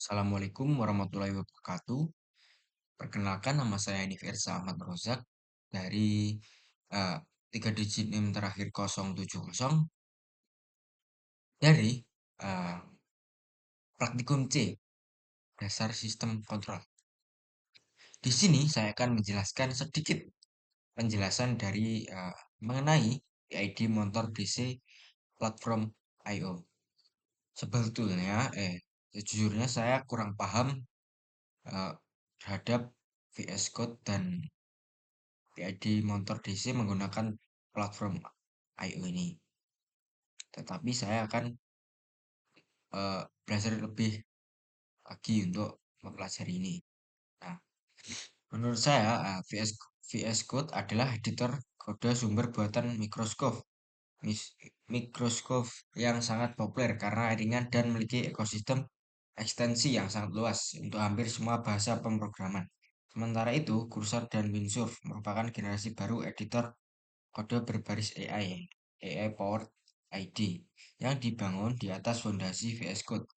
Assalamualaikum warahmatullahi wabarakatuh. Perkenalkan nama saya Iniversa Ahmad Rozak dari eh, 3 digit NIM terakhir 070 dari eh, praktikum C, dasar sistem kontrol. Di sini saya akan menjelaskan sedikit penjelasan dari mengenai PID motor DC platform I/O. Sebetulnya, sejujurnya saya kurang paham eh, terhadap VS Code dan PID motor DC menggunakan platform I/O ini. Tetapi saya akan belajar lebih lagi untuk mempelajari ini. Nah, menurut saya VS Code adalah editor kode sumber buatan Microsoft yang sangat populer karena ringan dan memiliki ekosistem ekstensi yang sangat luas untuk hampir semua bahasa pemrograman. Sementara itu, Cursor dan Windsurf merupakan generasi baru editor kode berbaris AI Powered ID, yang dibangun di atas fondasi VS Code.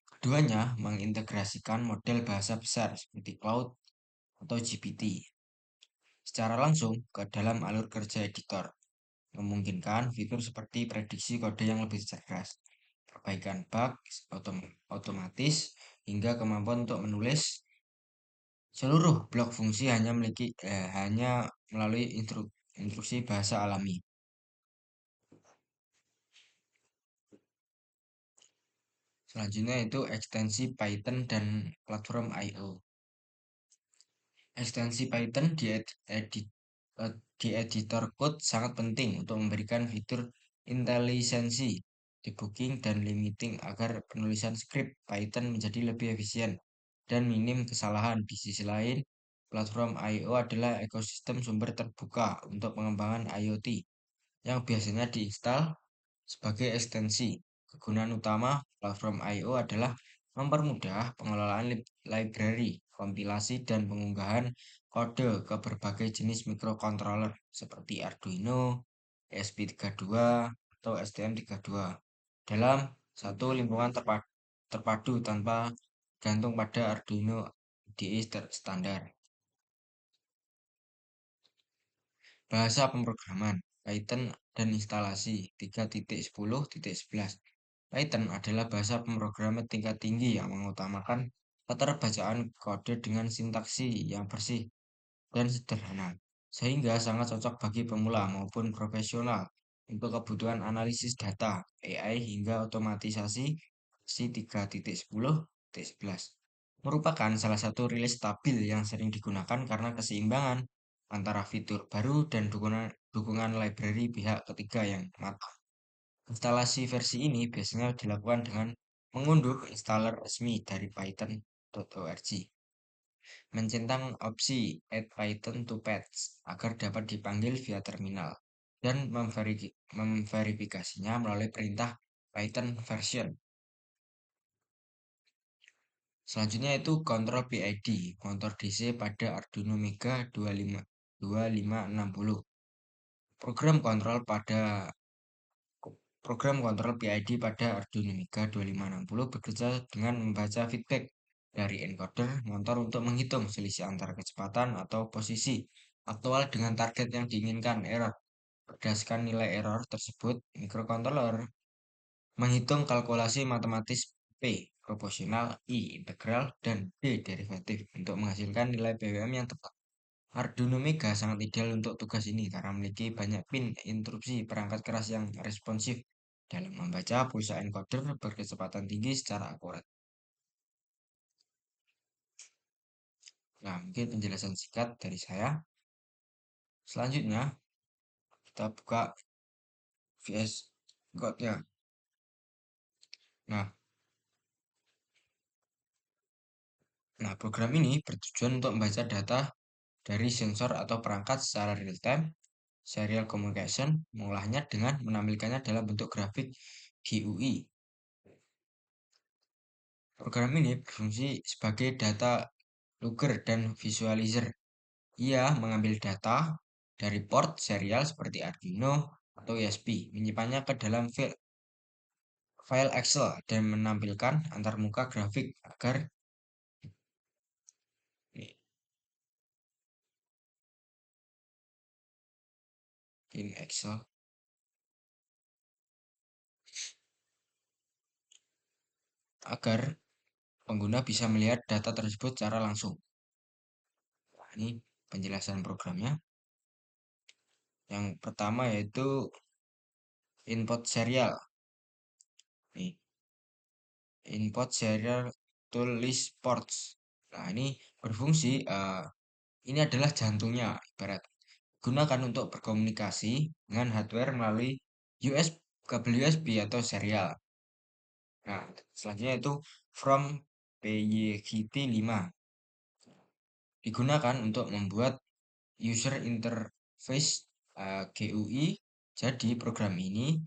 Keduanya mengintegrasikan model bahasa besar seperti Cloud atau GPT secara langsung ke dalam alur kerja editor, memungkinkan fitur seperti prediksi kode yang lebih cerdas, perbaikan bug otomatis, hingga kemampuan untuk menulis seluruh blok fungsi hanya melalui instruksi bahasa alami. Selanjutnya itu ekstensi Python dan platform I/O. Ekstensi Python di editor code sangat penting untuk memberikan fitur intelisensi, debugging, dan limiting agar penulisan skrip Python menjadi lebih efisien dan minim kesalahan. Di sisi lain, platform I/O adalah ekosistem sumber terbuka untuk pengembangan IoT yang biasanya diinstal sebagai ekstensi. Kegunaan utama platform I/O adalah mempermudah pengelolaan library, kompilasi, dan pengunggahan kode ke berbagai jenis microcontroller seperti Arduino, ESP32, atau STM32 dalam satu lingkungan terpadu tanpa gantung pada Arduino IDE standar. Bahasa pemrograman Python dan instalasi 3.10.11. Python adalah bahasa pemrograman tingkat tinggi yang mengutamakan keterbacaan kode dengan sintaksi yang bersih dan sederhana, sehingga sangat cocok bagi pemula maupun profesional untuk kebutuhan analisis data, AI, hingga otomatisasi versi 3.10.11. Merupakan salah satu rilis stabil yang sering digunakan karena keseimbangan antara fitur baru dan dukungan library pihak ketiga yang matang. Instalasi versi ini biasanya dilakukan dengan mengunduh installer resmi dari python.org, mencentang opsi Add Python to Paths agar dapat dipanggil via terminal, dan memverifikasinya melalui perintah Python version. Selanjutnya itu kontrol PID, motor DC pada Arduino Mega 2560. Program kontrol pada Program kontrol PID pada Arduino Mega 2560 bekerja dengan membaca feedback dari encoder motor untuk menghitung selisih antara kecepatan atau posisi aktual dengan target yang diinginkan error. Berdasarkan nilai error tersebut, microcontroller menghitung kalkulasi matematis P proporsional, I integral, dan D derivatif untuk menghasilkan nilai PWM yang tepat. Arduino Mega sangat ideal untuk tugas ini karena memiliki banyak pin interupsi perangkat keras yang responsif dalam membaca pulsa encoder berkecepatan tinggi secara akurat. Nah, mungkin penjelasan singkat dari saya. Selanjutnya, kita buka VS Code-nya. Nah, program ini bertujuan untuk membaca data dari sensor atau perangkat secara real-time, serial communication, mengolahnya dengan menampilkannya dalam bentuk grafik GUI. Program ini berfungsi sebagai data logger dan visualizer. Ia mengambil data dari port serial seperti Arduino atau ESP, menyimpannya ke dalam file Excel dan menampilkan antarmuka grafik agar in Excel agar pengguna bisa melihat data tersebut secara langsung. Nah, ini penjelasan programnya. Yang pertama yaitu input serial. Nih, input serial to list ports. Nah, ini berfungsi, ini adalah jantungnya ibarat. Gunakan untuk berkomunikasi dengan hardware melalui kabel USB atau serial. Nah, selanjutnya itu from PYGT 5 digunakan untuk membuat user interface GUI. Jadi program ini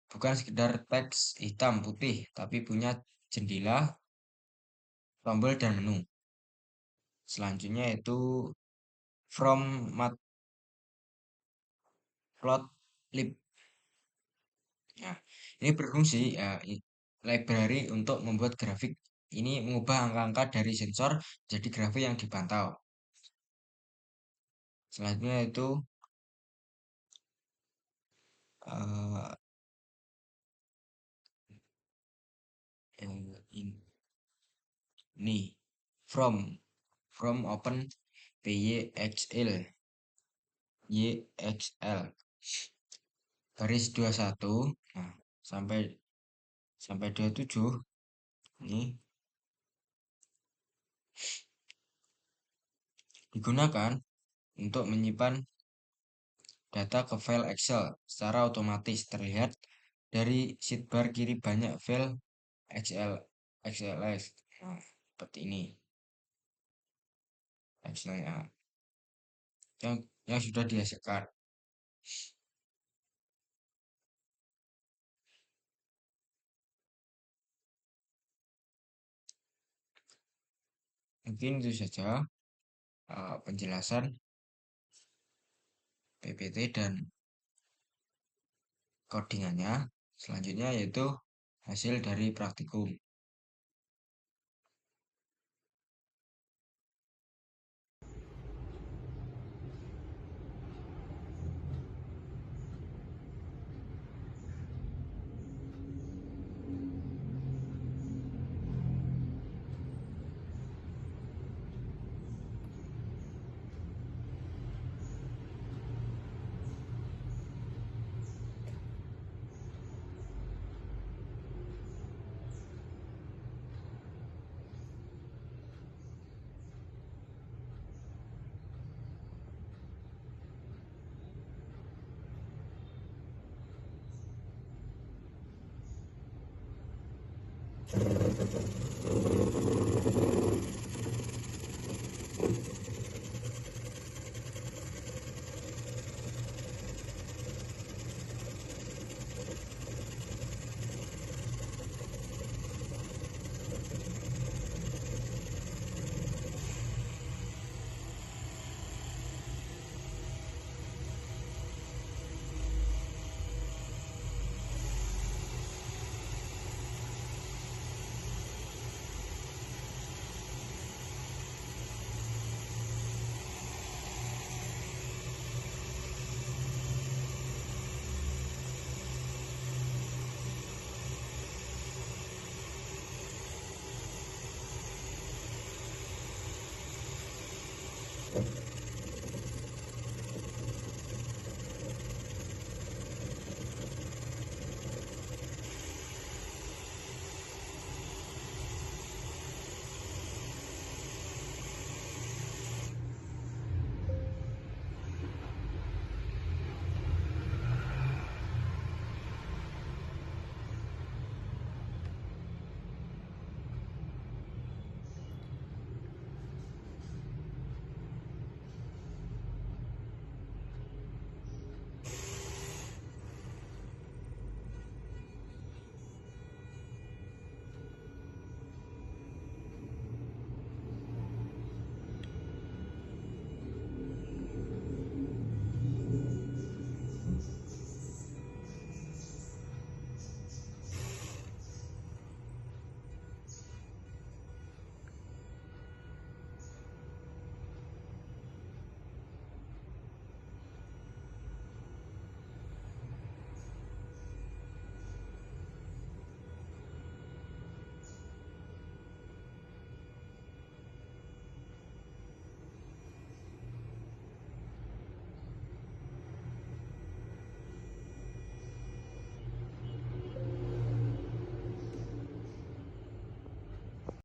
bukan sekedar teks hitam putih, tapi punya jendela, tombol, dan menu. Selanjutnya itu from matplotlib. Nah, ini berfungsi library untuk membuat grafik. Ini mengubah angka-angka dari sensor jadi grafik yang dipantau. Selanjutnya itu uh, ini from open PYXL YXL garis 21, nah, sampai 27 ini digunakan untuk menyimpan data ke file Excel secara otomatis. Terlihat dari sidebar kiri banyak file XLS. Nah, seperti ini Excelnya yang sudah dihasilkan. Mungkin itu saja penjelasan PPT dan codingannya. Selanjutnya yaitu hasil dari praktikum.